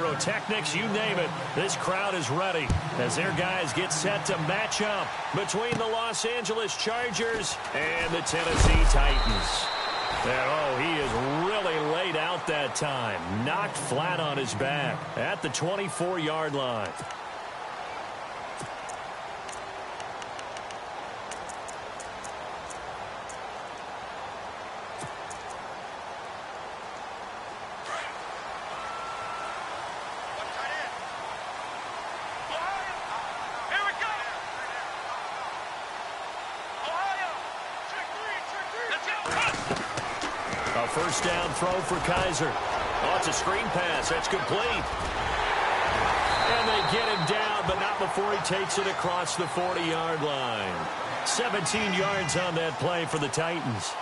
pyrotechnics, you name it. This crowd is ready as their guys get set to match up between the Los Angeles Chargers and the Tennessee Titans. And, he is really laid out that time. Knocked flat on his back at the 24-yard line. First down throw for Kaiser. Oh, it's a screen pass. That's complete. And they get him down, but not before he takes it across the 40-yard line. 17 yards on that play for the Titans.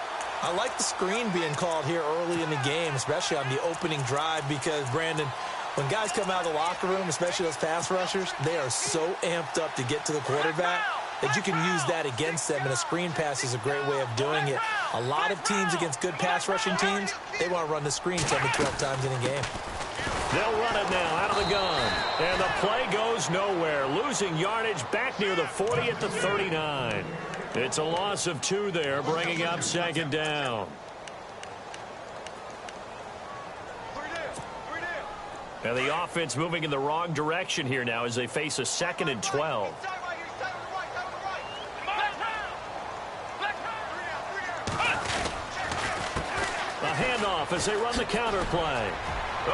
I like the screen being called here early in the game, especially on the opening drive, because, Brandon, when guys come out of the locker room, especially those pass rushers, they are so amped up to get to the quarterback that you can use that against them, and a screen pass is a great way of doing it. A lot of teams against good pass rushing teams, they want to run the screen 10 to 12 times in a game. They'll run it now out of the gun. And the play goes nowhere. Losing yardage back near the 40 at the 39. It's a loss of 2 there, bringing up second down. And the offense moving in the wrong direction here now as they face a 2nd and 12. Handoff as they run the counter play.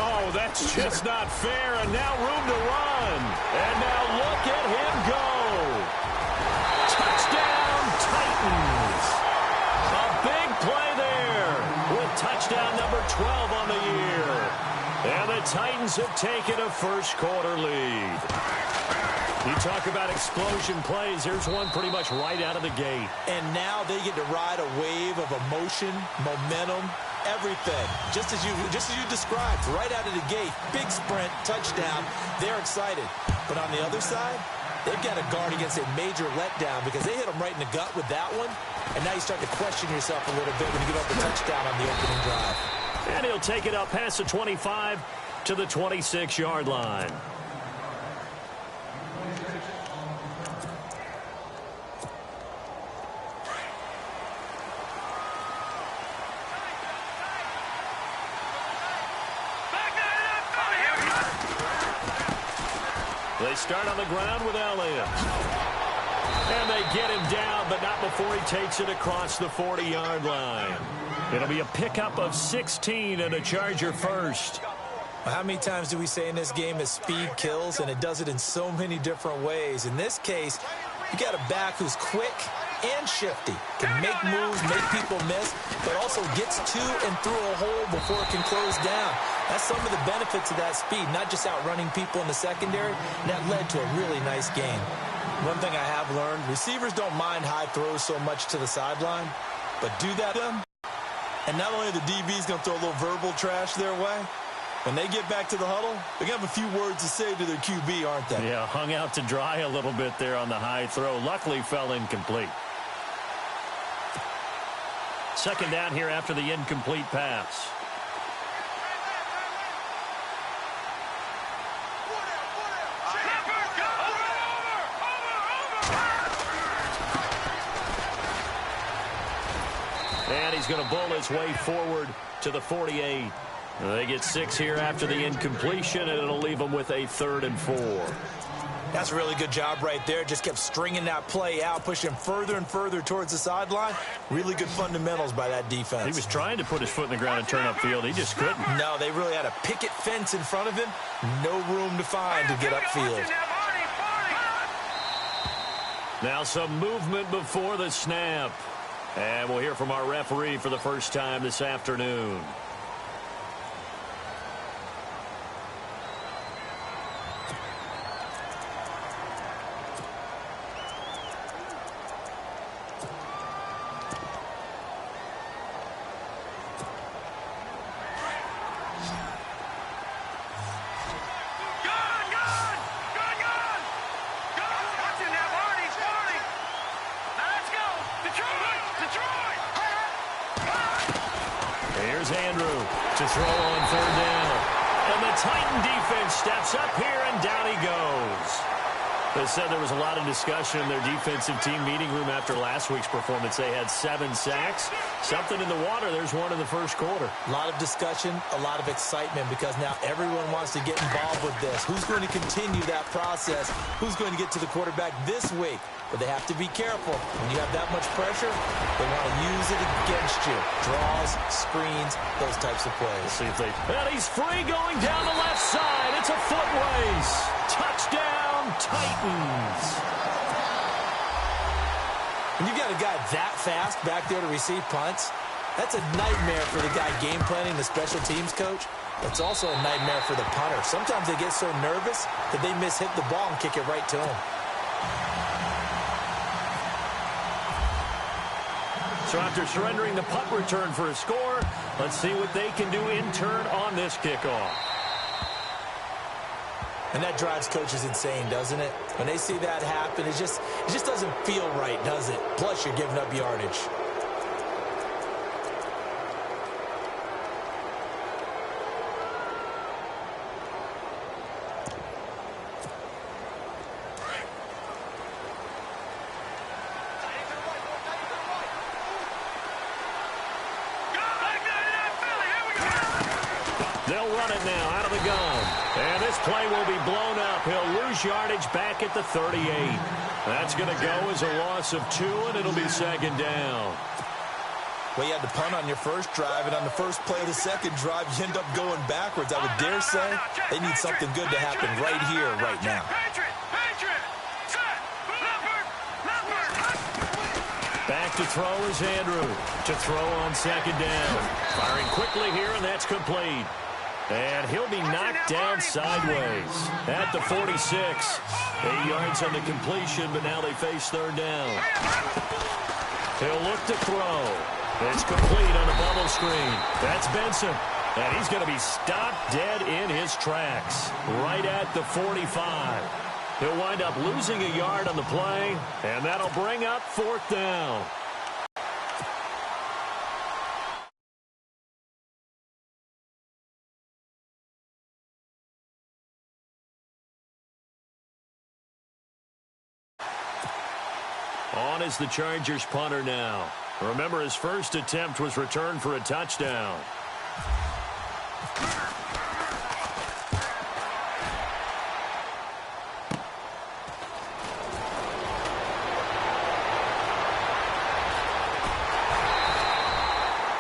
Oh, that's just not fair, and now room to run. And now look at him go. Touchdown, Titans. A big play there with touchdown number 12 on the year. And the Titans have taken a first-quarter lead. You talk about explosion plays. Here's one pretty much right out of the gate. And now they get to ride a wave of emotion, momentum, everything. Just as you described, right out of the gate. Big sprint, touchdown. They're excited. But on the other side, they've got to guard against a major letdown because they hit them right in the gut with that one. And now you start to question yourself a little bit when you give up the touchdown on the opening drive. And he'll take it up past the 25 to the 26-yard line. They start on the ground with Elliott. And they get him down, but not before he takes it across the 40-yard line. It'll be a pickup of 16 and a Charger first. How many times do we say in this game that speed kills, and it does it in so many different ways? In this case, you got a back who's quick and shifty, can make moves, make people miss, but also gets to and through a hole before it can close down. That's some of the benefits of that speed, not just outrunning people in the secondary. And that led to a really nice game. One thing I have learned, receivers don't mind high throws so much to the sideline, but do that to them, and not only are the DBs going to throw a little verbal trash their way, when they get back to the huddle, they're going to have a few words to say to their QB, aren't they? Yeah, hung out to dry a little bit there on the high throw. Luckily fell incomplete. Second down here after the incomplete pass. And he's going to bull his way forward to the 48. They get 6 here after the incompletion, and it'll leave them with a 3rd and 4. That's a really good job right there. Just kept stringing that play out, pushing him further and further towards the sideline. Really good fundamentals by that defense. He was trying to put his foot in the ground and turn upfield. He just couldn't. No, they really had a picket fence in front of him. No room to find to get upfield. Now some movement before the snap. And we'll hear from our referee for the first time this afternoon. Here's Andrew to throw on 3rd down. And the Titan defense steps up here, and down he goes. They said there was a lot of discussion in their defensive team meeting room after last week's performance. They had 7 sacks. Something in the water. There's one in the first quarter. A lot of discussion, a lot of excitement, because now everyone wants to get involved with this. Who's going to continue that process? Who's going to get to the quarterback this week? But they have to be careful. When you have that much pressure, they want to use it against you. Draws, screens, those types of plays. Let's see if they... And he's free going down the left side. It's a foot race. Touchdown, Titans. When you got a guy that fast back there to receive punts, that's a nightmare for the guy game planning, the special teams coach. It's also a nightmare for the punter. Sometimes they get so nervous that they miss-hit the ball and kick it right to him. So after surrendering the punt return for a score, let's see what they can do in turn on this kickoff. And that drives coaches insane, doesn't it? When they see that happen, it just doesn't feel right, does it? Plus, you're giving up yardage. They'll run it now out of the gun. And this play will be blown up. He'll lose yardage back at the 38. That's going to go as a loss of 2, and it'll be second down. Well, you had to punt on your first drive, and on the first play of the second drive, you end up going backwards. I would dare say they need something good to happen right here, right now. Back to throw is Andrew. To throw on second down. Firing quickly here, and that's complete. And he'll be knocked down sideways at the 46. 8 yards on the completion, but now they face third down. He'll look to throw. It's complete on the bubble screen. That's Benson. And he's going to be stopped dead in his tracks right at the 45. He'll wind up losing a yard on the play, and that'll bring up fourth down. On is the Chargers punter now. Remember, his first attempt was returned for a touchdown.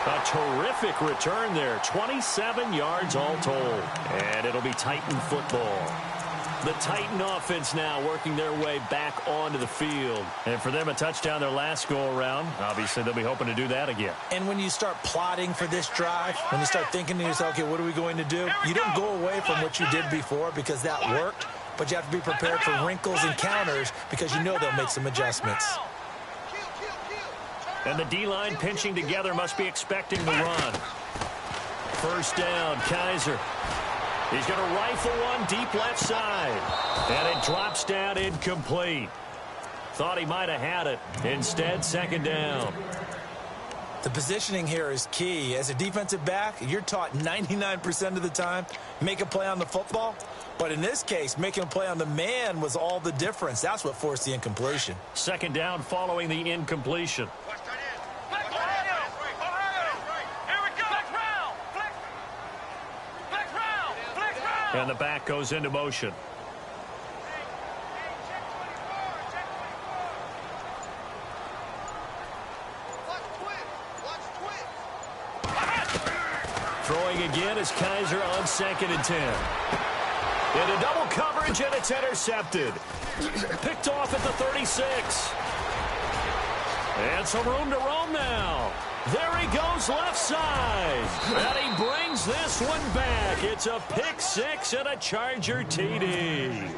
A terrific return there. 27 yards all told. And it'll be Titan football. The Titan offense now working their way back onto the field. And for them, a touchdown their last go-around. Obviously, they'll be hoping to do that again. And when you start plotting for this drive, when you start thinking to yourself, okay, what are we going to do? You don't go away from what you did before because that worked, but you have to be prepared for wrinkles and counters because you know they'll make some adjustments. And the D-line pinching together must be expecting the run. First down, Kaiser. He's going to rifle one deep left side. And it drops down incomplete. Thought he might have had it. Instead, second down. The positioning here is key. As a defensive back, you're taught 99% of the time, make a play on the football. But in this case, making a play on the man was all the difference. That's what forced the incompletion. Second down following the incompletion. And the back goes into motion. Throwing again is Kaiser on 2nd and 10. Into double coverage, and it's intercepted. Picked off at the 36. And some room to roam now. There he goes left side. And he brings this one back. It's a pick six and a Charger TD.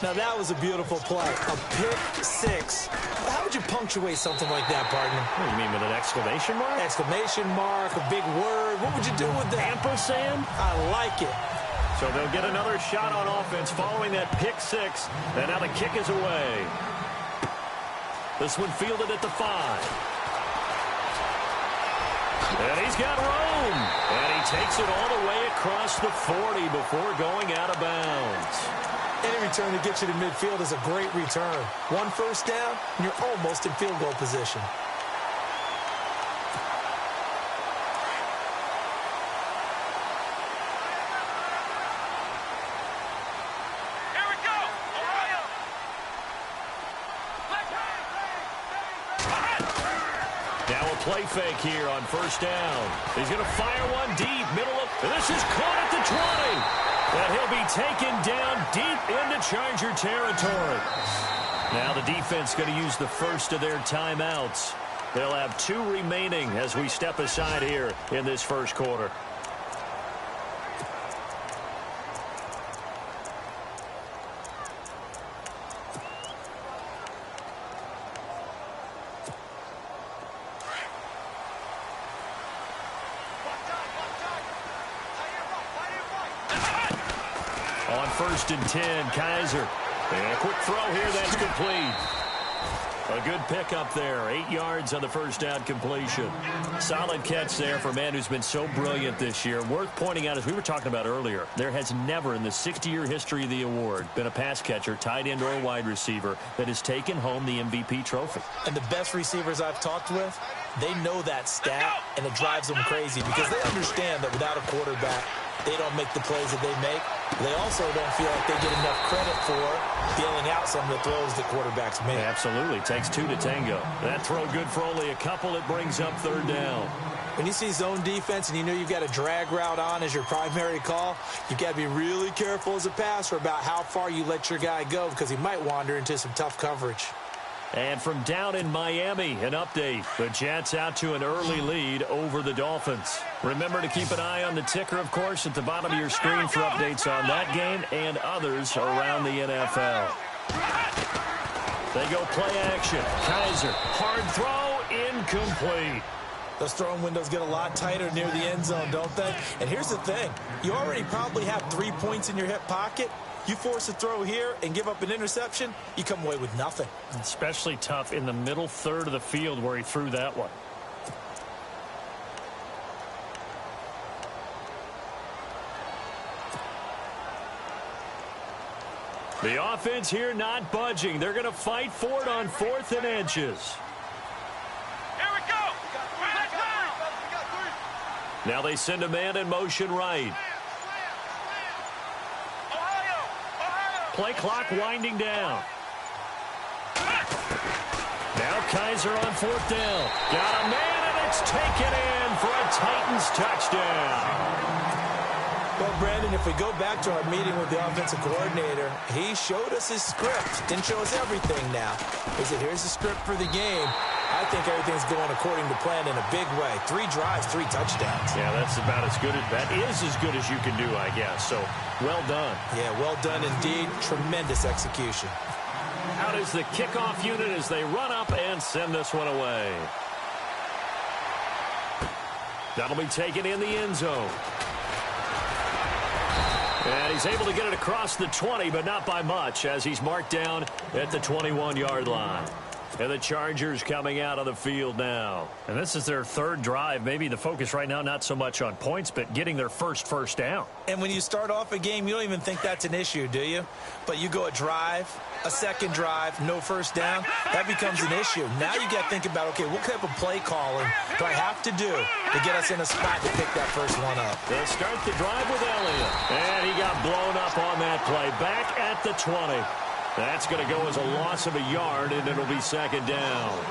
Now that was a beautiful play. A pick six. How would you punctuate something like that, partner? What do you mean, with an exclamation mark? Exclamation mark, a big word. What would you do with that? Ampersand? I like it. So they'll get another shot on offense following that pick six. And now the kick is away. This one fielded at the 5. And he's got room. And he takes it all the way across the 40 before going out of bounds. Any return to get you to midfield is a great return. One first down, and you're almost in field goal position. Play fake here on first down. He's going to fire one deep, middle of, and this is caught at the 20. And he'll be taken down deep into Charger territory. Now the defense going to use the first of their timeouts. They'll have 2 remaining as we step aside here in this first quarter. On 1st and 10, Kaiser. And a quick throw here, that's complete. A good pickup there. 8 yards on the first down completion. Solid catch there for a man who's been so brilliant this year. Worth pointing out, as we were talking about earlier, there has never in the 60-year history of the award been a pass catcher, tight end, or a wide receiver that has taken home the MVP trophy. And the best receivers I've talked with, they know that stat, and it drives them crazy because they understand that without a quarterback, they don't make the plays that they make. They also don't feel like they get enough credit for bailing out some of the throws that quarterbacks make. Absolutely. Takes 2 to tango. That throw good for only a couple. It brings up 3rd down. When you see zone defense and you know you've got a drag route on as your primary call, you've got to be really careful as a passer about how far you let your guy go because he might wander into some tough coverage. And from down in Miami, an update. The Jets out to an early lead over the Dolphins. Remember to keep an eye on the ticker, of course, at the bottom of your screen for updates on that game and others around the NFL. They go play action. Kaiser, hard throw, incomplete. Those throwing windows get a lot tighter near the end zone, don't they? And here's the thing. You already probably have 3 points in your hip pocket. You force a throw here and give up an interception, you come away with nothing. Especially tough in the middle third of the field where he threw that one. The offense here not budging. They're going to fight for it on 4th and inches. Here we go. Now they send a man in motion right. Play clock winding down. Now Kaiser on 4th down. Got a man, and it's taken in for a Titans touchdown. Well, Brandon, if we go back to our meeting with the offensive coordinator, he showed us his script. Didn't show us everything now. He said, here's the script for the game. I think everything's going according to plan in a big way. 3 drives, 3 touchdowns. Yeah, that's about as good as that is as good as you can do, I guess. So, well done. Yeah, well done indeed. Tremendous execution. Out is the kickoff unit as they run up and send this one away. That'll be taken in the end zone. And he's able to get it across the 20, but not by much, as he's marked down at the 21-yard line. And the Chargers coming out on the field now. And this is their 3rd drive. Maybe the focus right now not so much on points, but getting their first down. And when you start off a game, you don't even think that's an issue, do you? But you go a drive, a 2nd drive, no first down, that becomes an issue. Now you got to think about, okay, what type of play calling do I have to do to get us in a spot to pick that first one up? They'll start the drive with Elliott. And he got blown up on that play. Back at the 20. That's going to go as a loss of a yard, and it'll be 2nd down.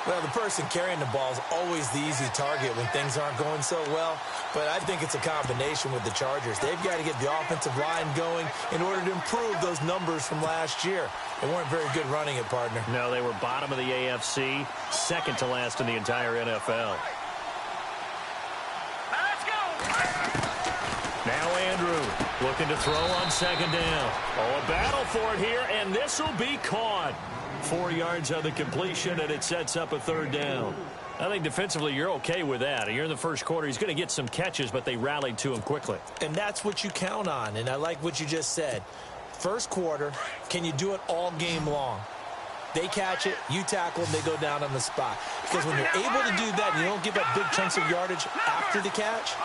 Well, the person carrying the ball is always the easy target when things aren't going so well. But I think it's a combination with the Chargers. They've got to get the offensive line going in order to improve those numbers from last year. They weren't very good running it, partner. No, they were bottom of the AFC, 2nd to last in the entire NFL. Let's go. Now Andrew looking to throw on 2nd down. Oh, a battle for it here, and this will be caught. 4 yards on the completion, and it sets up a 3rd down. I think defensively you're okay with that. You're in the first quarter. He's going to get some catches, but they rallied to him quickly. And that's what you count on, and I like what you just said. First quarter, can you do it all game long? They catch it, you tackle them, they go down on the spot. Because when you're able to do that, and you don't give up big chunks of yardage after the catch,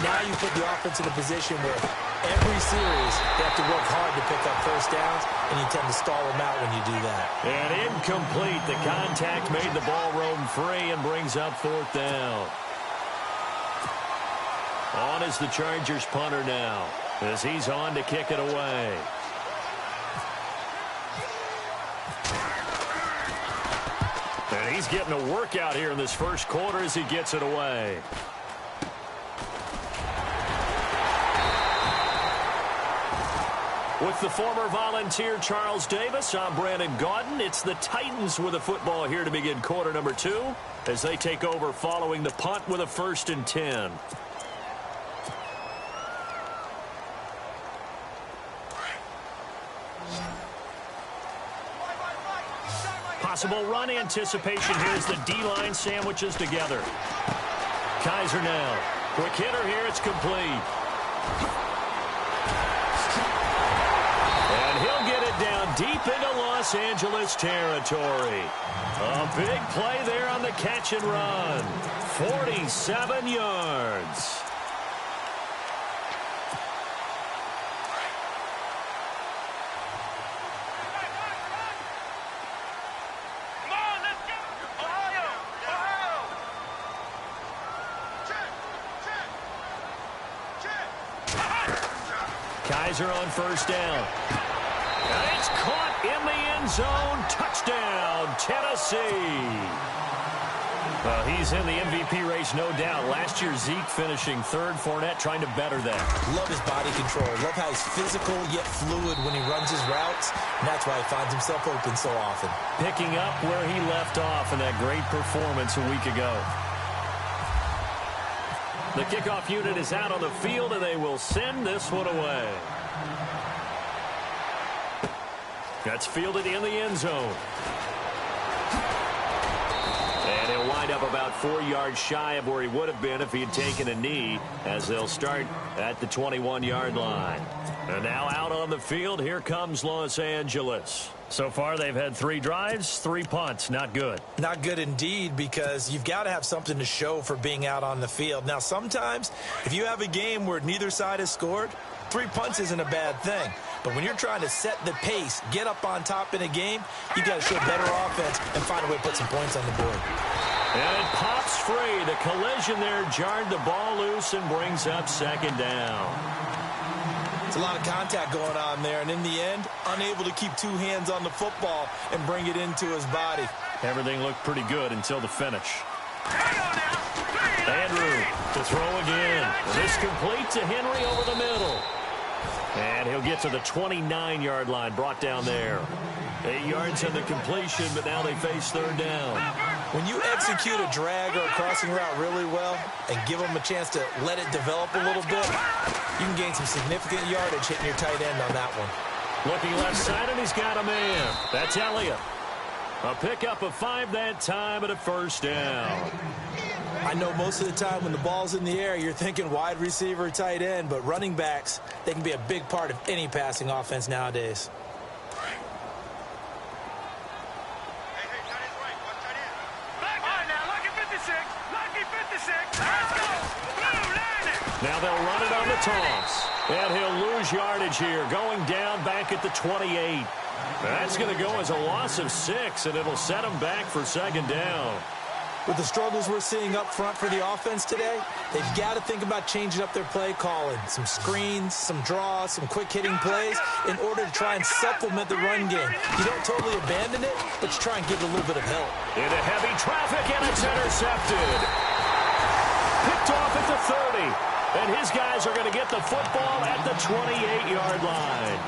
now you put the offense in a position where every series they have to work hard to pick up first downs, and you tend to stall them out when you do that. And incomplete. The contact made the ball roam free and brings up fourth down. On is the Chargers punter now, as he's on to kick it away. And he's getting a workout here in this first quarter as he gets it away. With the former Volunteer Charles Davis, I'm Brandon Gaudin. It's the Titans with a football here to begin quarter number 2 as they take over following the punt with a 1st and 10. Possible run anticipation here as the D-line sandwiches together. Kaiser now. Quick hitter here. It's complete. And he'll get it down deep into Los Angeles territory. A big play there on the catch and run. 47 yards. Kaiser on first down. And it's caught in the end zone. Touchdown, Tennessee. Well, he's in the MVP race, no doubt. Last year, Zeke finishing 3rd. Fournette trying to better that. Love his body control. Love how he's physical yet fluid when he runs his routes. And that's why he finds himself open so often. Picking up where he left off in that great performance a week ago. The kickoff unit is out on the field, and they will send this one away. That's fielded in the end zone. And he'll wind up about 4 yards shy of where he would have been if he had taken a knee, as they'll start at the 21-yard line. And now out on the field, here comes Los Angeles. So far, they've had 3 drives, 3 punts. Not good. Not good indeed, because you've got to have something to show for being out on the field. Now, sometimes, if you have a game where neither side has scored, 3 punts isn't a bad thing. But when you're trying to set the pace, get up on top in a game, you've got to show better offense and find a way to put some points on the board. And it pops free. The collision there jarred the ball loose and brings up 2nd down. It's a lot of contact going on there, and in the end, unable to keep 2 hands on the football and bring it into his body. Everything looked pretty good until the finish. Andrew to throw again. And this complete to Henry over the middle. And he'll get to the 29-yard line, brought down there. 8 yards on the completion, but now they face 3rd down. When you execute a drag or a crossing route really well and give them a chance to let it develop a little bit, you can gain some significant yardage hitting your tight end on that one. Looking left side, and he's got a man. That's Elliott. A pickup of 5 that time and a 1st down. I know most of the time when the ball's in the air, you're thinking wide receiver, tight end, but running backs, they can be a big part of any passing offense nowadays. Now they'll run it on the toss. And he'll lose yardage here, going down back at the 28. That's going to go as a loss of 6, and it'll set him back for 2nd down. With the struggles we're seeing up front for the offense today, they've got to think about changing up their play calling. Some screens, some draws, some quick-hitting plays in order to try and supplement the run game. You don't totally abandon it, but you try and give it a little bit of help. Into heavy traffic, and it's intercepted. Picked off at the 30. And his guys are going to get the football at the 28-yard line.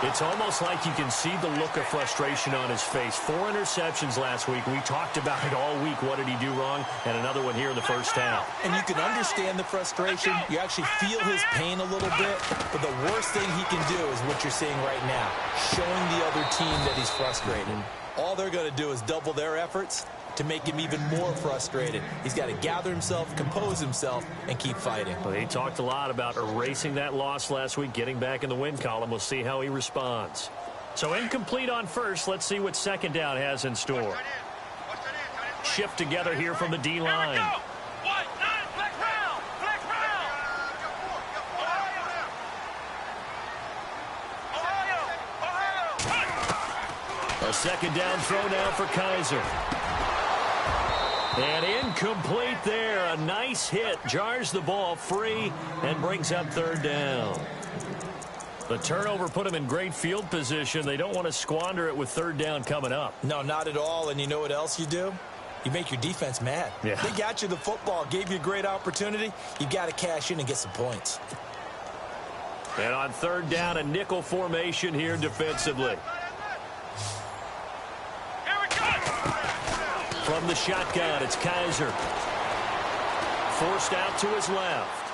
It's almost like you can see the look of frustration on his face. 4 interceptions last week. We talked about it all week. What did he do wrong? And another one here in the first half. And you can understand the frustration. You actually feel his pain a little bit. But the worst thing he can do is what you're seeing right now, showing the other team that he's frustrated. All they're going to do is double their efforts to make him even more frustrated. He's got to gather himself, compose himself, and keep fighting. Well, he talked a lot about erasing that loss last week, getting back in the win column. We'll see how he responds. So incomplete on first. Let's see what second down has in store. Shift together here from the D-line. A second down throw now for Kaiser. And incomplete there. A nice hit. Jars the ball free and brings up third down. The turnover put them in great field position. They don't want to squander it with third down coming up. No, not at all. And you know what else you do? You make your defense mad. Yeah. They got you the football, gave you a great opportunity. You got to cash in and get some points. And on third down, a nickel formation here defensively. From the shotgun, it's Kaiser. Forced out to his left.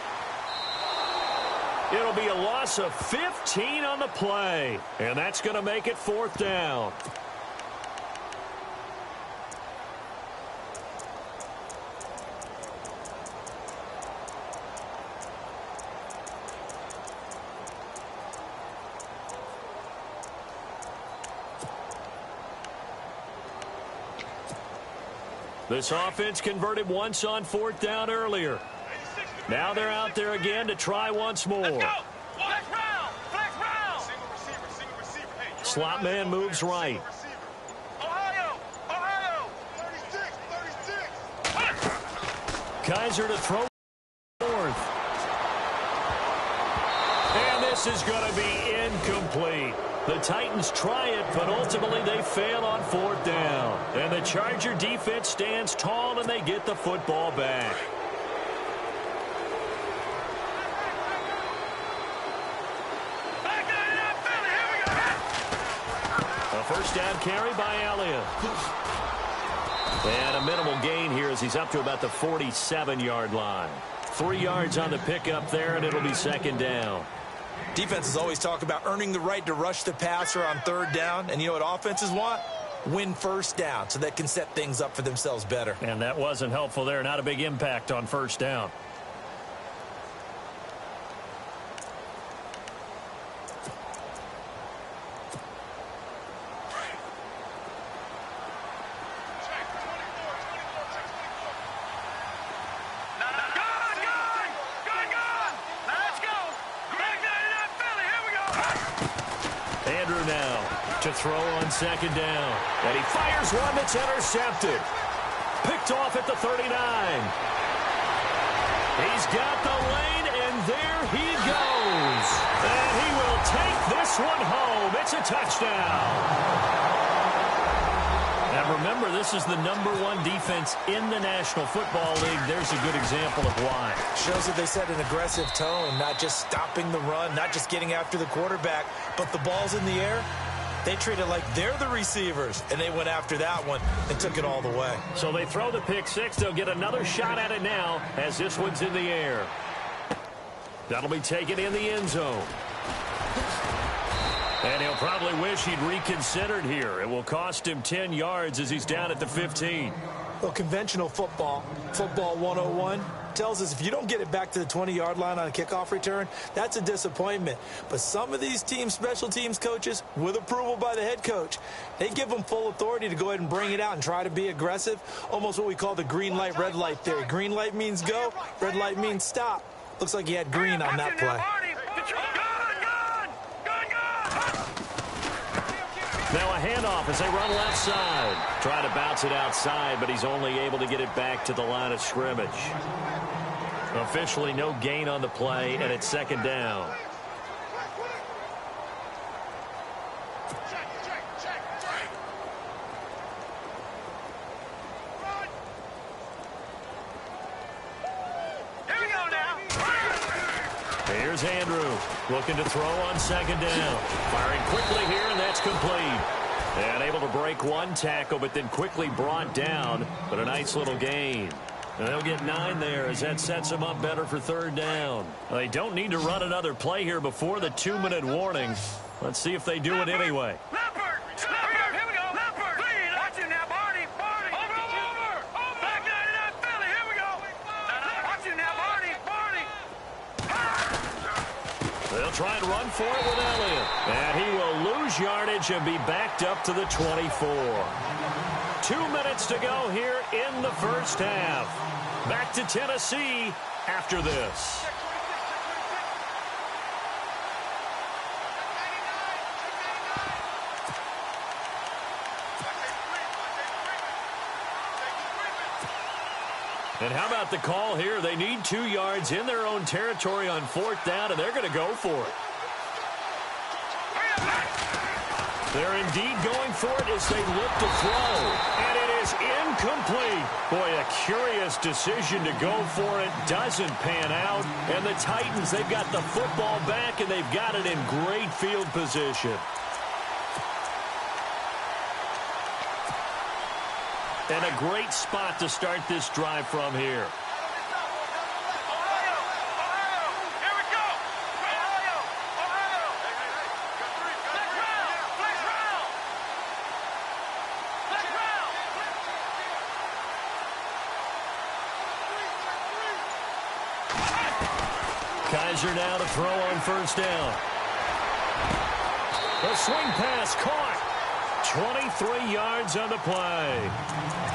It'll be a loss of 15 on the play. And that's going to make it fourth down. This offense converted once on fourth down earlier. Now they're out there again to try once more. Let's go. Flex round. Flex round. Single receiver. Hey, Slot man moves right. Ohio. 36. Kaiser to throw fourth. And this is going to be incomplete. The Titans try it, but ultimately they fail on fourth down. And the Charger defense stands tall, and they get the football back. A first down carry by Elliott. And a minimal gain here as he's up to about the 47-yard line. 3 yards on the pickup there, and it'll be second down. Defenses always talk about earning the right to rush the passer on third down. And you know what offenses want? Win first down so they can set things up for themselves better. And that wasn't helpful there. Not a big impact on first down. Throw on second down. And he fires one that's intercepted. Picked off at the 39. He's got the lane, and there he goes. And he will take this one home. It's a touchdown. Now remember, this is the #1 defense in the National Football League. There's a good example of why. Shows that they set an aggressive tone, not just stopping the run, not just getting after the quarterback, but the ball's in the air. They treat it like they're the receivers, and they went after that one and took it all the way. So they throw the pick six. They'll get another shot at it now as this one's in the air. That'll be taken in the end zone. And he'll probably wish he'd reconsidered here. It will cost him 10 yards as he's down at the 15. Well, conventional football 101, tells us if you don't get it back to the 20-yard line on a kickoff return, that's a disappointment. But some of these teams, special teams coaches, with approval by the head coach, they give them full authority to go ahead and bring it out and try to be aggressive, almost what we call the green light, red light theory. Green light means go, red light means stop. Looks like he had green on that play. Now a handoff as they run left side. Try to bounce it outside, but he's only able to get it back to the line of scrimmage. Officially no gain on the play, and it's second down. Here we go now. Here's Andrew looking to throw on second down. Firing quickly here, and that's complete. And able to break one tackle, but then quickly brought down. But a nice little gain. And they'll get 9 there as that sets them up better for third down. They don't need to run another play here before the 2-minute warning. Let's see if they do it anyway. Leopard! Leopard! Here we go! Leopard! Please! Watch it now, Barney! Barney! Over! Back 99 Philly! Here we go! Watch it now, Barney! Barney! They'll try and run for it with Elliott. And he will lose yardage and be backed up to the 24. 2 minutes to go here in the first half. Back to Tennessee after this. And how about the call here? They need 2 yards in their own territory on 4th down, and they're going to go for it. They're indeed going for it as they look to throw. And it is incomplete. Boy, a curious decision to go for it. Doesn't pan out. And the Titans, they've got the football back, and they've got it in great field position. And a great spot to start this drive from here. Kaiser now to throw on 1st down. The swing pass caught. 23 yards on the play.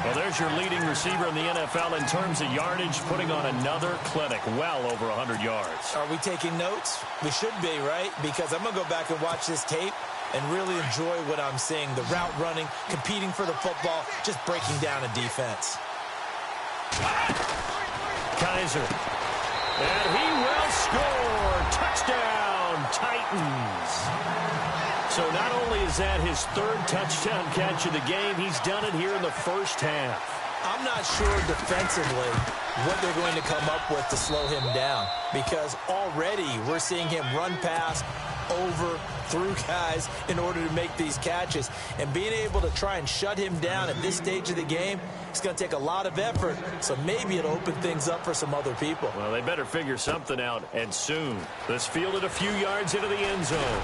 Well, there's your leading receiver in the NFL in terms of yardage, putting on another clinic, well over 100 yards. Are we taking notes? We should be, right? Because I'm going to go back and watch this tape and really enjoy what I'm seeing. The route running, competing for the football, just breaking down a defense. Kaiser. And he will score. Touchdown, Titans. So not only is that his 3rd touchdown catch of the game, he's done it here in the first half. I'm not sure defensively what they're going to come up with to slow him down, because already we're seeing him run past, over, through guys in order to make these catches. And being able to try and shut him down at this stage of the game, it's going to take a lot of effort. So maybe it'll open things up for some other people. Well, they better figure something out, and soon. This fielded a few yards into the end zone.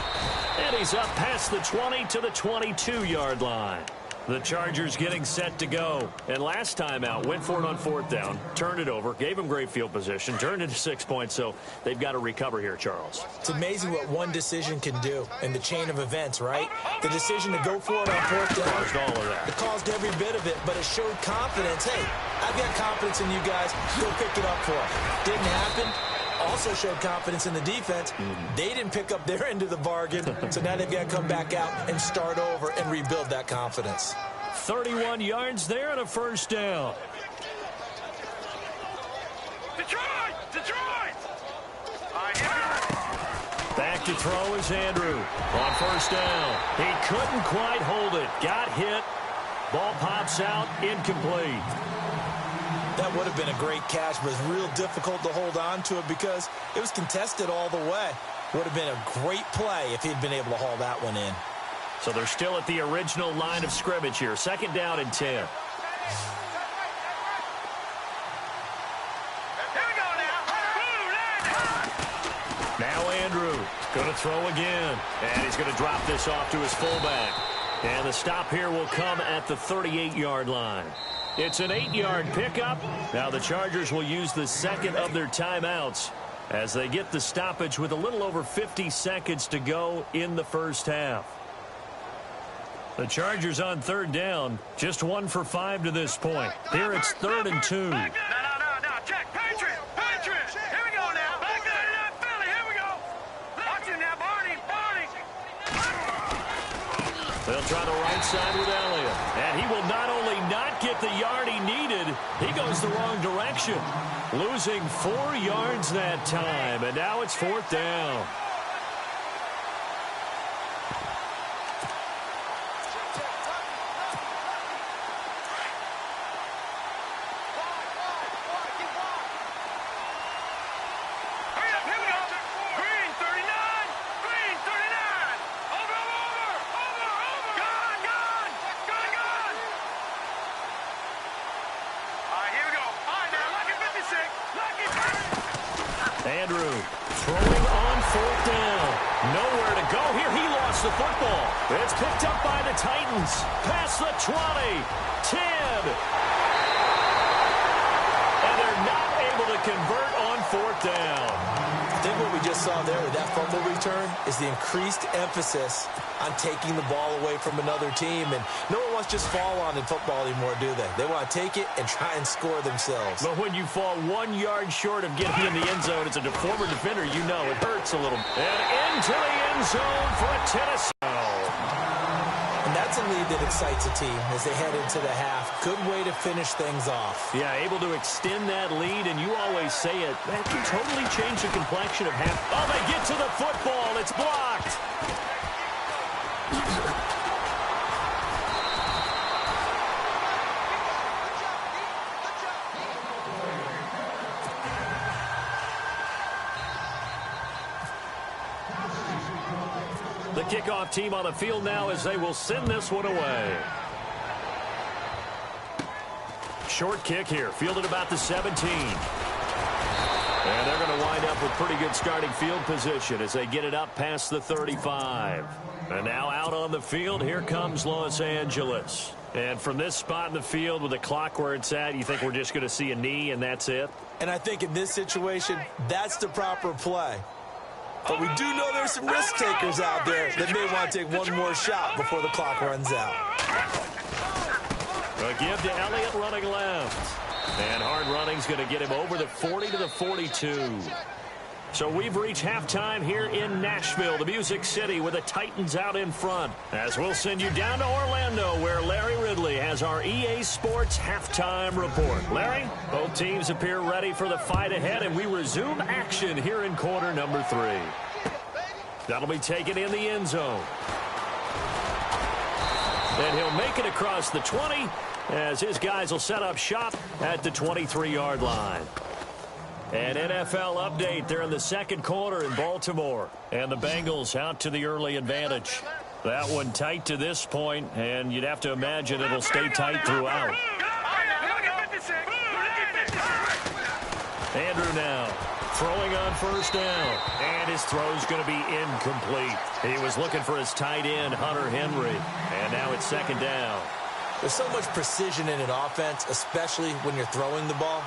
And he's up past the 20 to the 22-yard line. The Chargers getting set to go. And last time out, went for it on 4th down, turned it over, gave him great field position, turned it to 6 points, so they've got to recover here, Charles. It's amazing what one decision can do in the chain of events, right? The decision to go for it on 4th down. Caused all of that. It caused every bit of it, but it showed confidence. Hey, I've got confidence in you guys. Go pick it up for it. Didn't happen. Also showed confidence in the defense. They didn't pick up their end of the bargain, so now they've got to come back out and start over and rebuild that confidence. 31 yards there and a 1st down. Detroit! Detroit! Back to throw is Andrew on 1st down. He couldn't quite hold it. Got hit. Ball pops out. Incomplete. That would have been a great catch, but it's real difficult to hold on to it because it was contested all the way. Would have been a great play if he'd been able to haul that one in. So they're still at the original line of scrimmage here. 2nd down and 10. Here we go now. Now Andrew going to throw again. And he's going to drop this off to his fullback. And the stop here will come at the 38-yard line. It's an 8-yard pickup. Now the Chargers will use the 2nd of their timeouts as they get the stoppage with a little over 50 seconds to go in the first half. The Chargers on 3rd down, just 1 for 5 to this point. Here it's 3rd and 2. No. Check. Patriot. Here we go now. Back 99 Philly. Here we go. Watch him now, Barney. They'll try the right side with Elliott. And he will not only not get the yard he needed, he goes the wrong direction. Losing 4 yards that time. And now it's 4th down. Andrew throwing on 4th down. Nowhere to go here. He lost the football. It's picked up by the Titans. Past the 20. 10. And they're not able to convert on 4th down. I think what we just saw there with that fumble return is the increased emphasis on taking the ball away from another team. And no one wants to just fall on in football anymore, do they? They want to take it and try and score themselves. But when you fall 1 yard short of getting in the end zone as a former defender, you know it hurts a little. And into the end zone for a Tennessee. And that's a lead that excites a team as they head into the half. Good way to finish things off. Yeah, able to extend that lead, and you always say it. That can totally change the complexion of half. Oh, they get to the football. It's blocked. The kickoff team on the field now as they will send this one away. Short kick here, fielded about the 17. And they're going to wind up with pretty good starting field position as they get it up past the 35. And now out on the field, here comes Los Angeles. And from this spot in the field with the clock where it's at, you think we're just going to see a knee and that's it? And I think in this situation, that's the proper play. But we do know there's some risk takers out there that may want to take one more shot before the clock runs out. A give to Elliott running left. And hard running's going to get him over the 40 to the 42. So we've reached halftime here in Nashville, the Music City, with the Titans out in front. As we'll send you down to Orlando, where Larry Ridley has our EA Sports halftime report. Larry, both teams appear ready for the fight ahead, and we resume action here in quarter number 3. That'll be taken in the end zone. And he'll make it across the 20 as his guys will set up shop at the 23-yard line. An NFL update there in the second quarter in Baltimore. And the Bengals out to the early advantage. That one tight to this point, and you'd have to imagine it'll stay tight throughout. Andrew now throwing on first down. And his throw's going to be incomplete. He was looking for his tight end, Hunter Henry. And now it's second down. There's so much precision in an offense, especially when you're throwing the ball.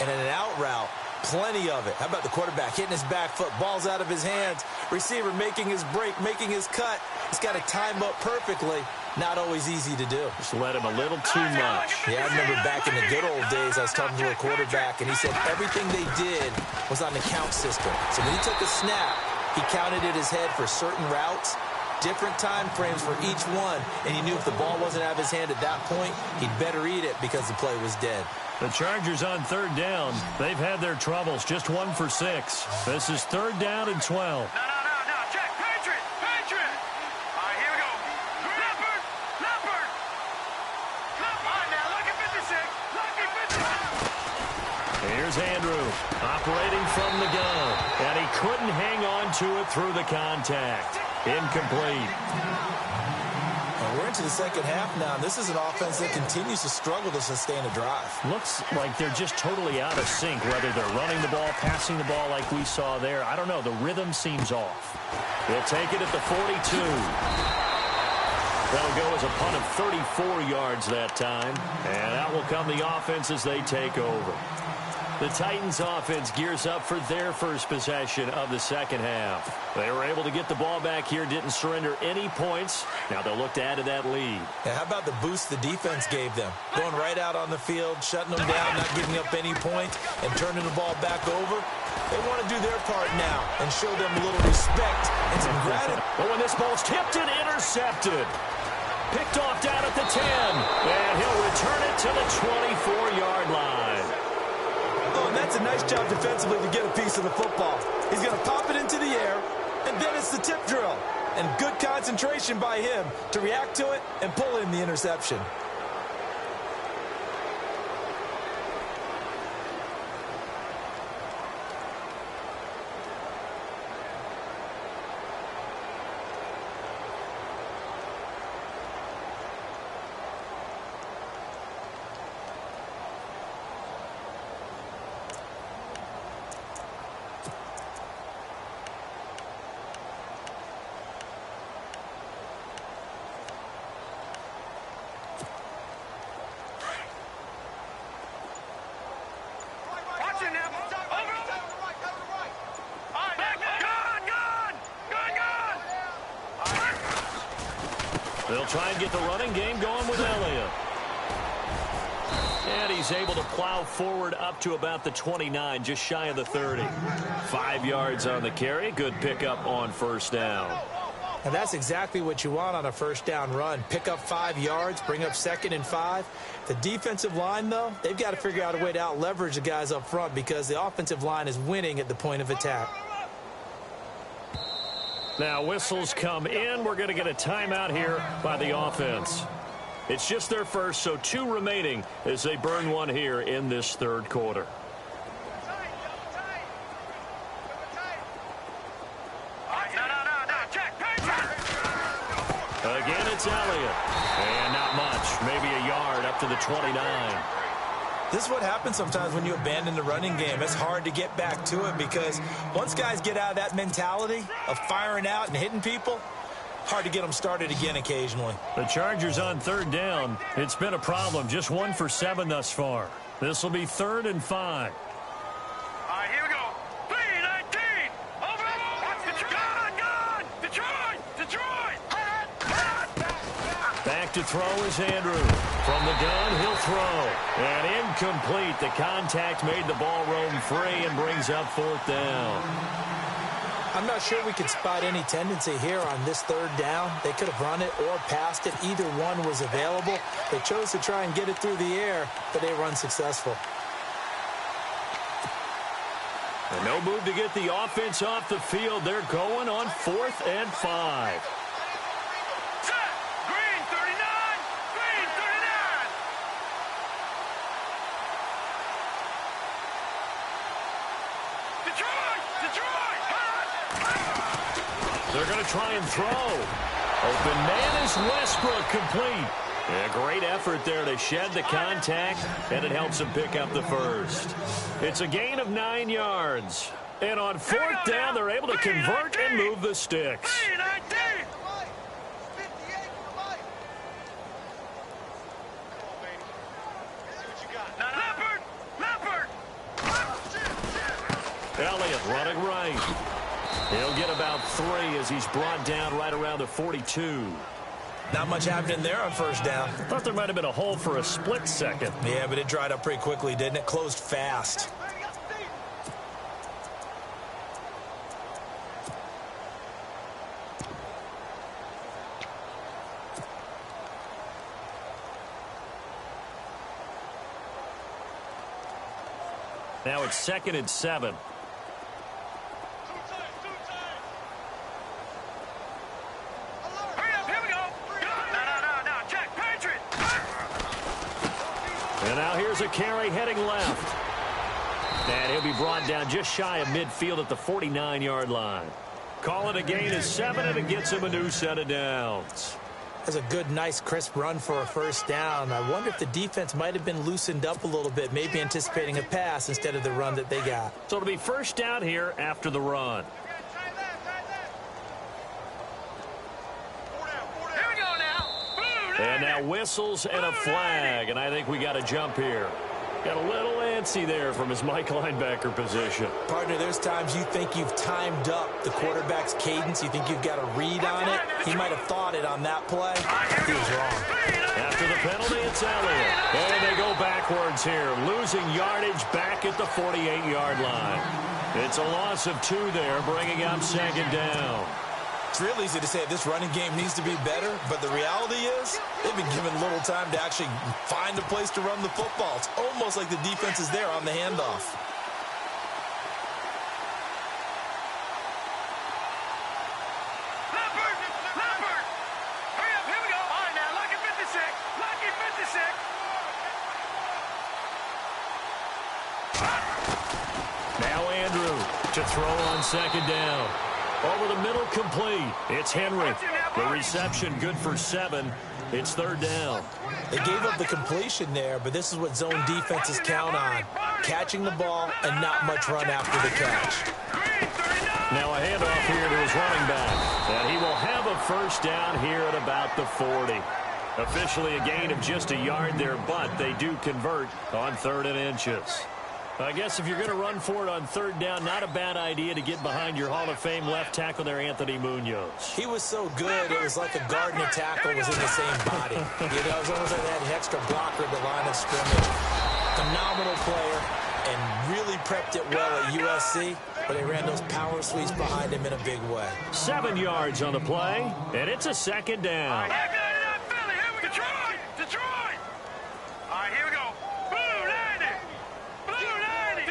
And in an out route, plenty of it. How about the quarterback hitting his back foot, ball's out of his hands, receiver making his break, making his cut. He's got to time up perfectly. Not always easy to do. Just let him a little too much. Yeah, I remember back in the good old days, I was talking to a quarterback, and he said everything they did was on the count system. So when he took a snap, he counted in his head for certain routes, different time frames for each one, and he knew if the ball wasn't out of his hand at that point, he'd better eat it because the play was dead. The Chargers on third down. They've had their troubles, just 1 for 6. This is third down and 12. No, check. Patriot. All right, here we go. Leopard. Come on now, lucky 56. Lucky 56. Here's Andrew operating from the gun. And he couldn't hang on to it through the contact. Incomplete. We're into the second half now, and this is an offense that continues to struggle to sustain a drive. Looks like they're just totally out of sync, whether they're running the ball, passing the ball like we saw there. I don't know. The rhythm seems off. They'll take it at the 42. That'll go as a punt of 34 yards that time. And out will come the offense as they take over. The Titans offense gears up for their first possession of the second half. They were able to get the ball back here, didn't surrender any points. Now they'll look to add to that lead. Yeah, how about the boost the defense gave them? Going right out on the field, shutting them down, not giving up any points, and turning the ball back over. They want to do their part now and show them a little respect and some gratitude. But when this ball's tipped and intercepted. Picked off down at the 10. And he'll return it to the 24-yard line. Oh, and that's a nice job defensively to get a piece of the football. He's going to pop it into the air, and then it's the tip drill. And good concentration by him to react to it and pull in the interception. They'll try and get the running game going with Elliott. And he's able to plow forward up to about the 29, just shy of the 30. 5 yards on the carry. Good pickup on first down. And that's exactly what you want on a first down run. Pick up 5 yards, bring up 2nd and 5. The defensive line, though, they've got to figure out a way to out-leverage the guys up front because the offensive line is winning at the point of attack. Now whistles come in. We're going to get a timeout here by the offense. It's just their first, so 2 remaining as they burn one here in this third quarter. Again, it's Elliott. And not much. Maybe a yard up to the 29. This is what happens sometimes when you abandon the running game. It's hard to get back to it because once guys get out of that mentality of firing out and hitting people, hard to get them started again occasionally. The Chargers on third down. It's been a problem. Just 1 for 7 thus far. This will be 3rd and 5. All right, here we go. 3-19. Over. Gone. Detroit. Back to throw is Andrew. From the gun, he'll throw. And incomplete. The contact made the ball roam free and brings up 4th down. I'm not sure we could spot any tendency here on this 3rd down. They could have run it or passed it. Either one was available. They chose to try and get it through the air, but they were unsuccessful. And no move to get the offense off the field. They're going on 4th and 5. Green 39. Detroit. They're going to try and throw. Open man is Westbrook, complete. A great effort there to shed the contact, and it helps him pick up the first. It's a gain of 9 yards. And on 4th down, they're able to convert and move the sticks. 3-19. Leopard. Elliott running right. He'll get about 3 as he's brought down right around the 42. Not much happening there on first down. Thought there might have been a hole for a split second. Yeah, but it dried up pretty quickly, didn't it? Closed fast. Now it's 2nd and 7. And now here's a carry heading left. And he'll be brought down just shy of midfield at the 49-yard line. Call it a gain of 7, and it gets him a new set of downs. That's a good, nice, crisp run for a first down. I wonder if the defense might have been loosened up a little bit, maybe anticipating a pass instead of the run that they got. So it'll be first down here after the run. And now whistles and a flag, and I think we got a jump here. Got a little antsy there from his Mike linebacker position. Partner, there's times you think you've timed up the quarterback's cadence. You think you've got a read on it. He might have thought it on that play. He was wrong. After the penalty, it's Elliott. And they go backwards here, losing yardage back at the 48-yard line. It's a loss of 2 there, bringing up 2nd down. It's real easy to say this running game needs to be better, but the reality is they've been given little time to actually find a place to run the football. It's almost like the defense is there on the handoff. Leopard! Hurry up, here we go. All right, now, lucky 56. Now Andrew to throw on 2nd down. Over the middle, complete. It's Henry. The reception good for 7. It's 3rd down. They gave up the completion there, but this is what zone defenses count on. Catching the ball and not much run after the catch. Now a handoff here to his running back. And he will have a first down here at about the 40. Officially a gain of just a yard there, but they do convert on 3rd and inches. I guess if you're going to run for it on third down, not a bad idea to get behind your Hall of Fame left tackle there, Anthony Munoz. He was so good, it was like a guard and a tackle was in the same body. You know, it was almost like they had an extra blocker at the line of scrimmage. Phenomenal player and really prepped it well at USC, but they ran those power sweeps behind him in a big way. 7 yards on the play, and it's a second down. Detroit! All right, here we go. Blue 90!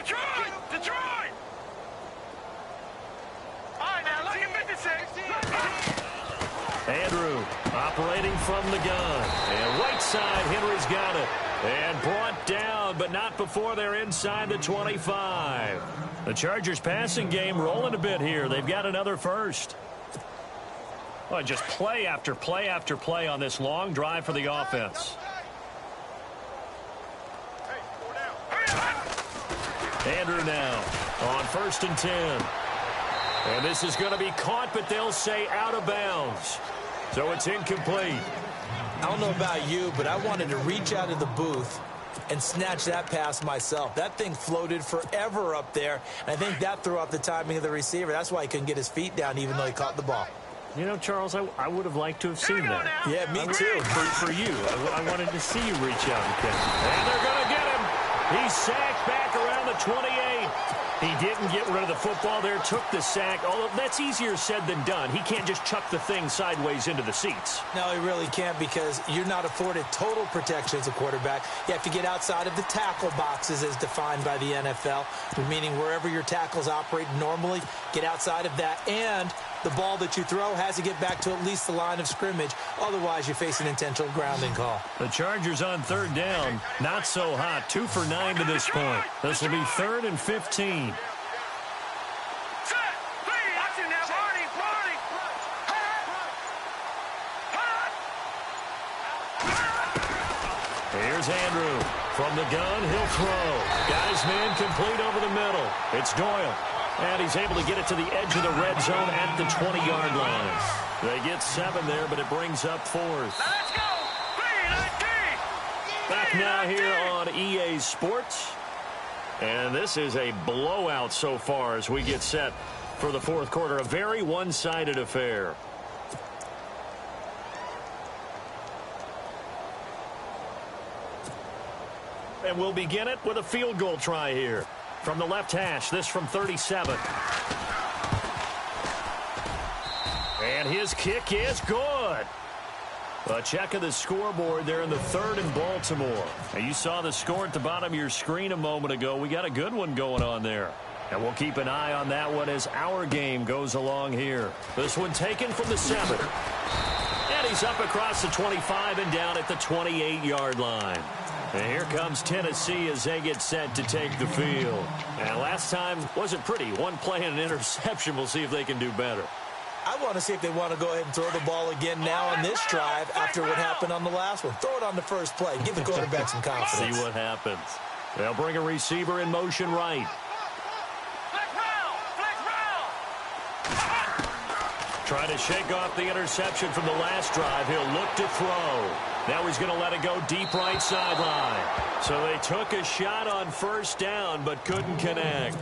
Detroit! All right, now look at 56. Andrew operating from the gun. And right side, Henry's got it. And brought down, but not before they're inside the 25. The Chargers passing game rolling a bit here. They've got another first. Well, just play after play after play on this long drive for the offense. Andrew now on 1st and 10. And this is going to be caught, but they'll say out of bounds. So it's incomplete. I don't know about you, but I wanted to reach out of the booth and snatch that pass myself. That thing floated forever up there, and I think that threw off the timing of the receiver. That's why he couldn't get his feet down even though he caught the ball. You know, Charles, I would have liked to have seen that. Yeah, me too. For you. I wanted to see you reach out and catch him. And they're going to get him. He's sacked back around the 28. He didn't get rid of the football there, took the sack. Although that's easier said than done. He can't just chuck the thing sideways into the seats. No, he really can't because you're not afforded total protection as a quarterback. You have to get outside of the tackle boxes as defined by the NFL, meaning wherever your tackles operate normally, get outside of that. And the ball that you throw has to get back to at least the line of scrimmage. Otherwise, you face an intentional grounding call. The Chargers on third down, not so hot. 2 for 9 to this point. This will be 3rd and 15. Here's Andrew. From the gun, he'll throw. Got his man complete over the middle. It's Doyle. And he's able to get it to the edge of the red zone at the 20-yard line. They get 7 there, but it brings up 4th. Let's go! Back now here on EA Sports. And this is a blowout so far as we get set for the 4th quarter. A very one-sided affair. And we'll begin it with a field goal try here. From the left hash, this from 37. And his kick is good. A check of the scoreboard there in the 3rd in Baltimore. And you saw the score at the bottom of your screen a moment ago. We got a good one going on there. And we'll keep an eye on that one as our game goes along here. This one taken from the 7. And he's up across the 25 and down at the 28-yard line. And here comes Tennessee as they get set to take the field. And last time wasn't pretty. One play and an interception. We'll see if they can do better. I want to see if they want to go ahead and throw the ball again now on this drive after what happened on the last one. Throw it on the first play. Give the quarterback some confidence. See what happens. They'll bring a receiver in motion right. Trying to shake off the interception from the last drive. He'll look to throw. Now he's going to let it go deep right sideline. So they took a shot on 1st down but couldn't connect.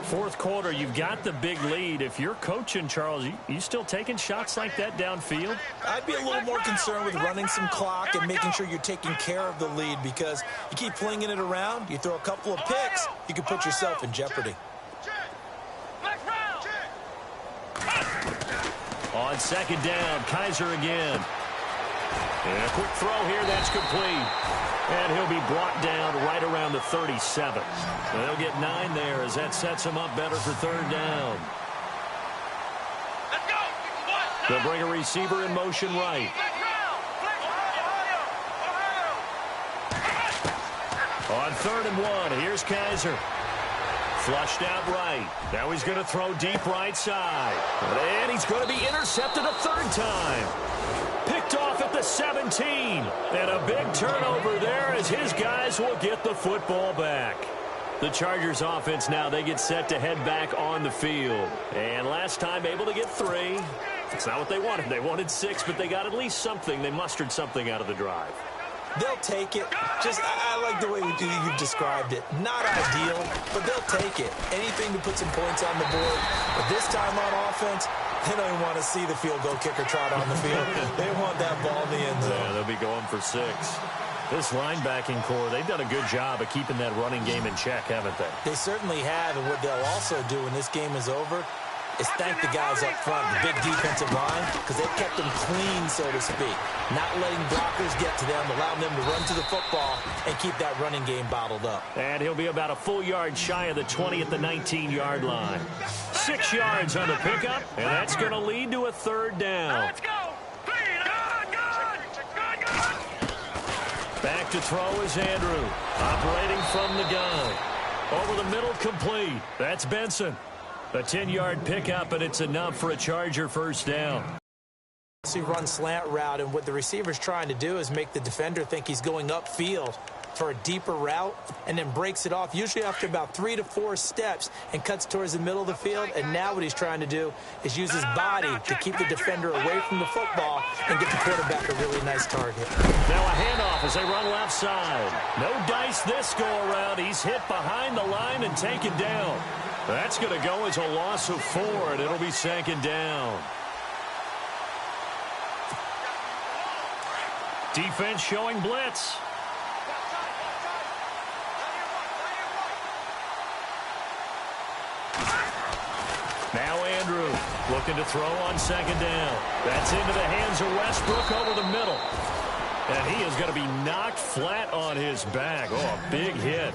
4th quarter, you've got the big lead. If you're coaching, Charles, you still taking shots like that downfield? I'd be a little more concerned with running some clock and making sure you're taking care of the lead because you keep flinging it around, you throw a couple of picks, you can put yourself in jeopardy. On 2nd down, Kaiser again. And a quick throw here, that's complete. And he'll be brought down right around the 37. And they'll get 9 there as that sets him up better for 3rd down. Let's go! They'll bring a receiver in motion right. On 3rd and 1, here's Kaiser. Flushed out right. Now he's going to throw deep right side. And he's going to be intercepted a 3rd time. Picked off at the 17. And a big turnover there as his guys will get the football back. The Chargers offense now, they get set to head back on the field. And last time able to get 3. It's not what they wanted. They wanted 6, but they got at least something. They mustered something out of the drive. They'll take it. I like the way you've described it. Not ideal, but they'll take it. Anything to put some points on the board. But this time on offense, they don't even want to see the field goal kicker trot on the field. They want that ball in the end zone. Yeah, they'll be going for 6. This linebacking core, they've done a good job of keeping that running game in check, haven't they? They certainly have, and what they'll also do when this game is over is thank the guys up front, the big defensive line, because they've kept them clean, so to speak. Not letting blockers get to them, allowing them to run to the football and keep that running game bottled up. And he'll be about a full yard shy of the 20 at the 19-yard line. 6 yards on the pickup, and that's going to lead to a 3rd down. Let's go. Back to throw is Andrew, operating from the gun. Over the middle, complete. That's Benson. A 10-yard pickup, and it's enough for a Charger 1st down. So he runs slant route, and what the receiver's trying to do is make the defender think he's going upfield for a deeper route, and then breaks it off, usually after about 3 to 4 steps, and cuts towards the middle of the field. And now what he's trying to do is use his body to keep the defender away from the football and get the quarterback a really nice target. Now a handoff as they run left side. No dice this go-around. He's hit behind the line and taken down. That's going to go as a loss of 4, and it'll be 2nd down. Defense showing blitz. Now Andrew looking to throw on 2nd down. That's into the hands of Westbrook over the middle. And he is going to be knocked flat on his back. Oh, a big hit.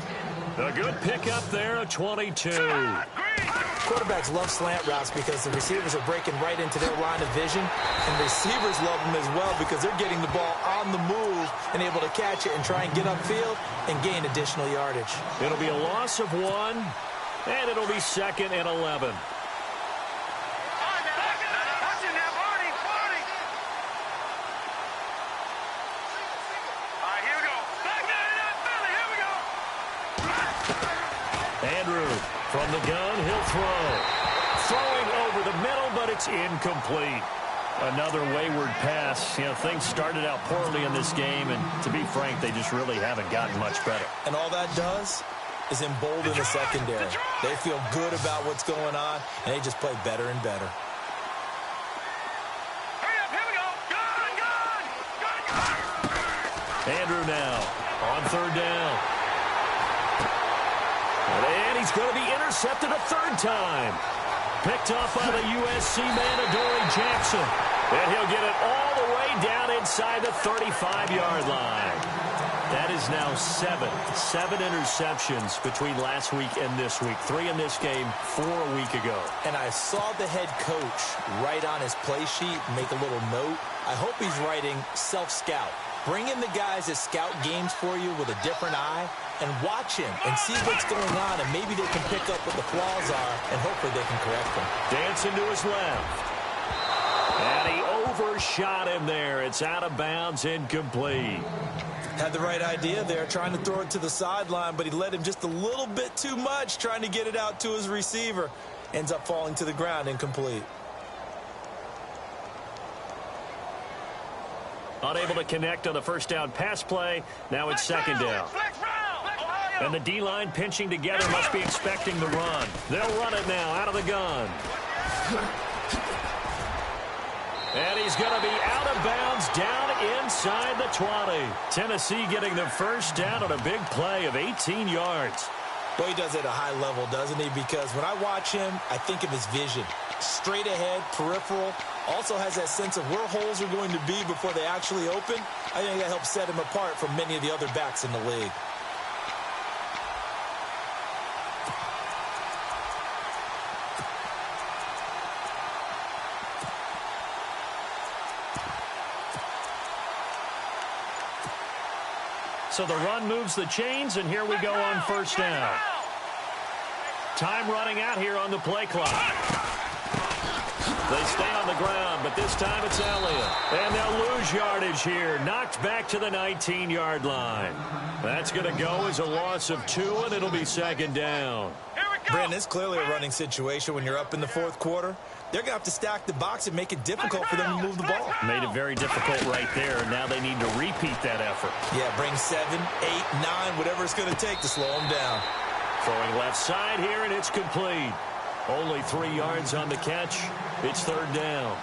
A good pickup there, a 22. Quarterbacks love slant routes because the receivers are breaking right into their line of vision, and receivers love them as well because they're getting the ball on the move and able to catch it and try and get upfield and gain additional yardage. It'll be a loss of 1, and it'll be 2nd and 11. Andrew from the gun, he'll throw. Throwing over the middle, but it's incomplete. Another wayward pass. You know, things started out poorly in this game, and to be frank, they just really haven't gotten much better. And all that does is embolden the secondary. They feel good about what's going on, and they just play better and better. Andrew now on 3rd down. And he's going to be intercepted a 3rd time. Picked off by the USC man, Adoree Jackson. And he'll get it all the way down inside the 35-yard line. That is now 7 interceptions between last week and this week. 3 in this game, 4 a week ago. And I saw the head coach write on his play sheet, make a little note. I hope he's writing self-scout. Bring in the guys that scout games for you with a different eye and watch him and see what's going on, and maybe they can pick up what the flaws are, and hopefully they can correct them. Dancing to his left. And he overshot him there. It's out of bounds, incomplete. Had the right idea there, trying to throw it to the sideline, but he led him just a little bit too much, trying to get it out to his receiver. Ends up falling to the ground, incomplete. Unable to connect on the 1st down pass play. Now it's 2nd down. And the D-line pinching together, must be expecting the run. They'll run it now out of the gun. And he's going to be out of bounds down inside the 20. Tennessee getting the 1st down on a big play of 18 yards. Well, he does it at a high level, doesn't he? Because when I watch him, I think of his vision. Straight ahead, peripheral. Also has that sense of where holes are going to be before they actually open. I think that helps set him apart from many of the other backs in the league. So the run moves the chains, and here we go on 1st down. Time running out here on the play clock. They stay on the ground, but this time it's Elliott. And they'll lose yardage here. Knocked back to the 19-yard line. That's going to go as a loss of 2, and it'll be 2nd down. Here we Brandon, it's clearly a running situation when you're up in the fourth quarter. They're going to have to stack the box and make it difficult for them to move the ball. Made it very difficult right there. Now they need to repeat that effort. Yeah, bring 7, 8, 9, whatever it's going to take to slow them down. Throwing left side here, and it's complete. Only 3 yards on the catch. It's third down.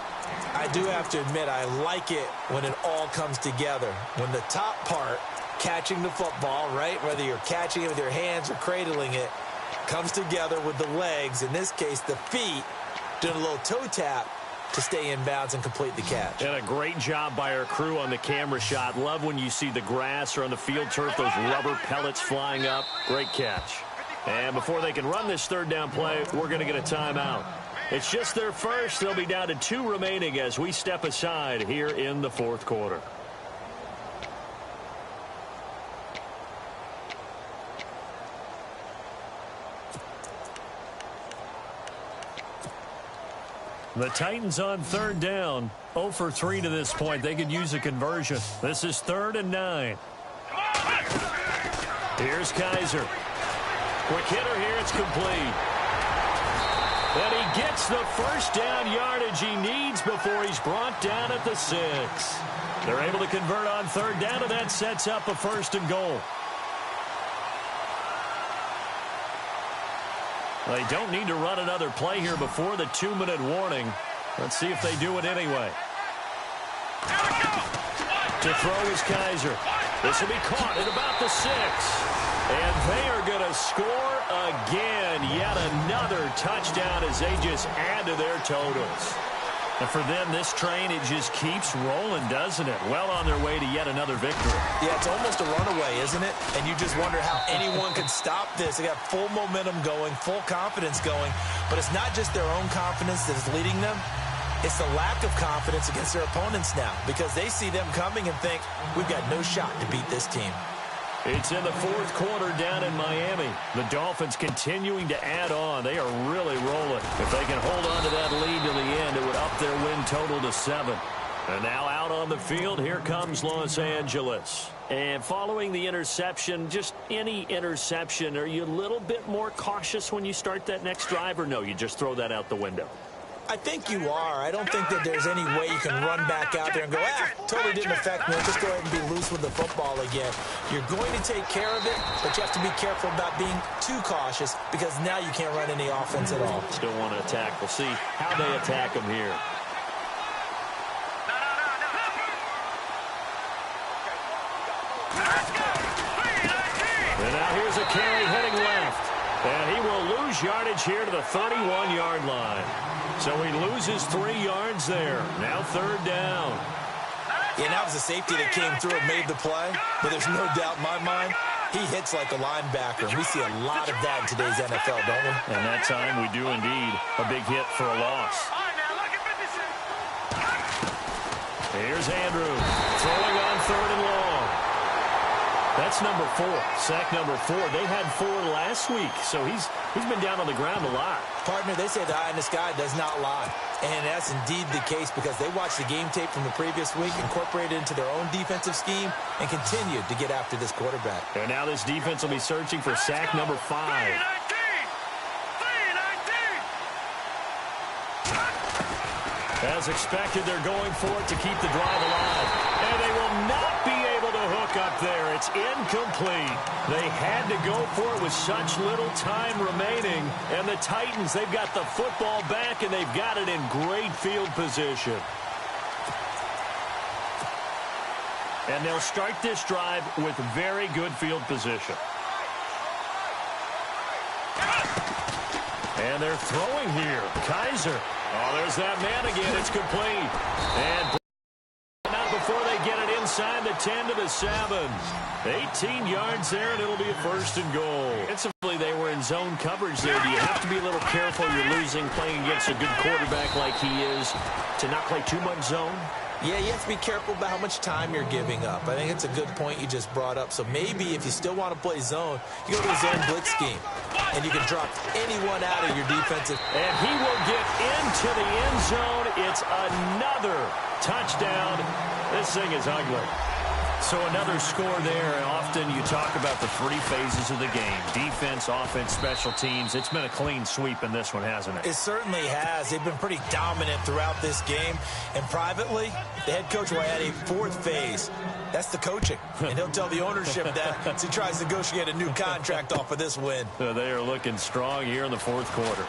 I do have to admit, I like it when it all comes together. When the top part, catching the football, right, whether you're catching it with your hands or cradling it, comes together with the legs, in this case the feet, doing a little toe tap to stay in bounds and complete the catch. And a great job by our crew on the camera shot. Love when you see the grass or on the field turf, those rubber pellets flying up. Great catch. And before they can run this third down play, we're going to get a timeout. It's just their first. They'll be down to 2 remaining as we step aside here in the fourth quarter. The Titans on third down. 0 for 3 to this point. They could use a conversion. This is 3rd and 9. Here's Kaiser. Quick hitter here. It's complete. And he gets the first down yardage he needs before he's brought down at the 6. They're able to convert on third down, and that sets up a 1st and goal. They don't need to run another play here before the 2-minute warning. Let's see if they do it anyway. To throw is Kaiser. This will be caught at about the 6. And they are going to score again. Yet another touchdown as they just add to their totals. And for them, this train, it just keeps rolling, doesn't it? Well on their way to yet another victory. Yeah, it's almost a runaway, isn't it? And you just wonder how anyone could stop this. They got full momentum going, full confidence going. But it's not just their own confidence that is leading them. It's the lack of confidence against their opponents now, because they see them coming and think, we've got no shot to beat this team. It's in the fourth quarter down in Miami. The Dolphins continuing to add on. They are really rolling. If they can hold on to that lead to the end, it would up their win total to 7. And now out on the field, here comes Los Angeles. And following the interception, just any interception, are you a little bit more cautious when you start that next drive, or no, you just throw that out the window? I think you are. I don't think that there's any way you can run back out there and go, totally didn't affect me. I'll just go ahead and be loose with the football again. You're going to take care of it, but you have to be careful about being too cautious, because now you can't run any offense at all. Still want to attack. We'll see how they attack them here. And now here's a carry heading left. And he will lose yardage here to the 31-yard line. So he loses 3 yards there. Now third down. Yeah, that was a safety that came through and made the play. But there's no doubt in my mind, he hits like a linebacker. We see a lot of that in today's NFL, don't we? And that time we do indeed. A big hit for a loss. Here's Andrew throwing on 3rd and long. That's number 4, sack number 4. They had 4 last week, so he's been down on the ground a lot. Partner, they say the eye in the sky does not lie. And that's indeed the case, because they watched the game tape from the previous week, incorporated it into their own defensive scheme, and continued to get after this quarterback. And now this defense will be searching for sack number 5. As expected, they're going for it to keep the drive alive. And they will not be able to hook up there. It's incomplete. They had to go for it with such little time remaining. And the Titans, they've got the football back, and they've got it in great field position. And they'll start this drive with very good field position. And they're throwing here. Kaiser. Oh, there's that man again. It's complete. And not before they get it inside the 10 to the 7. 18 yards there, and it'll be a 1st and goal. Defensively, they were in zone coverage there. Do you have to be a little careful? You're losing, playing against a good quarterback like he is, to not play too much zone? Yeah, you have to be careful about how much time you're giving up. I think it's a good point you just brought up. So maybe if you still want to play zone, you go to a zone blitz scheme, and you can drop anyone out of your defensive. And he will get into the end zone. It's another touchdown. This thing is ugly. So another score there, and often you talk about the three phases of the game: defense, offense, special teams. It's been a clean sweep in this one, hasn't it? It certainly has. They've been pretty dominant throughout this game. And privately, the head coach will add a fourth phase. That's the coaching. And he'll tell the ownership that as he tries to negotiate a new contract off of this win. They are looking strong here in the fourth quarter.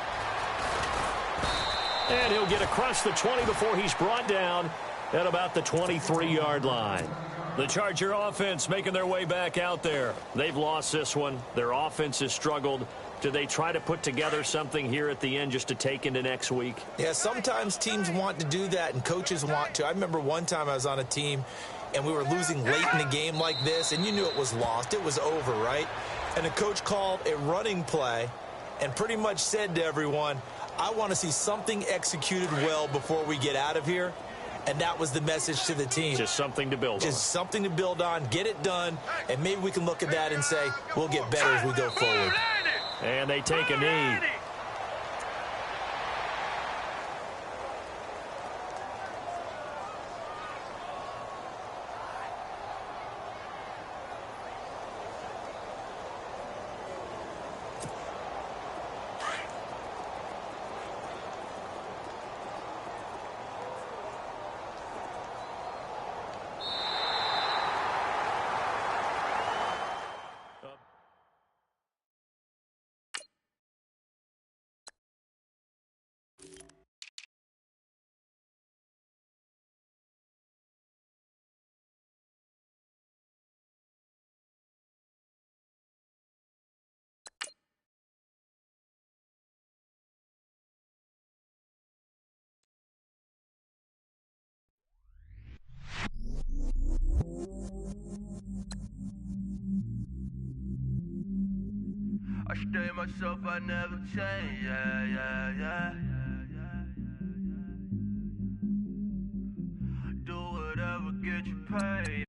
And he'll get across the 20 before he's brought down at about the 23-yard line. The Charger offense making their way back out there. They've lost this one. Their offense has struggled. Do they try to put together something here at the end just to take into next week? Yeah, sometimes teams want to do that and coaches want to. I remember one time I was on a team and we were losing late in the game like this, and you knew it was lost. It was over, right? And the coach called a running play and pretty much said to everyone, I want to see something executed well before we get out of here. And that was the message to the team. Just something to build on. Just something to build on, get it done, and maybe we can look at that and say, we'll get better as we go forward. And they take a knee. I stay myself, I never change, yeah. Do whatever, get you paid,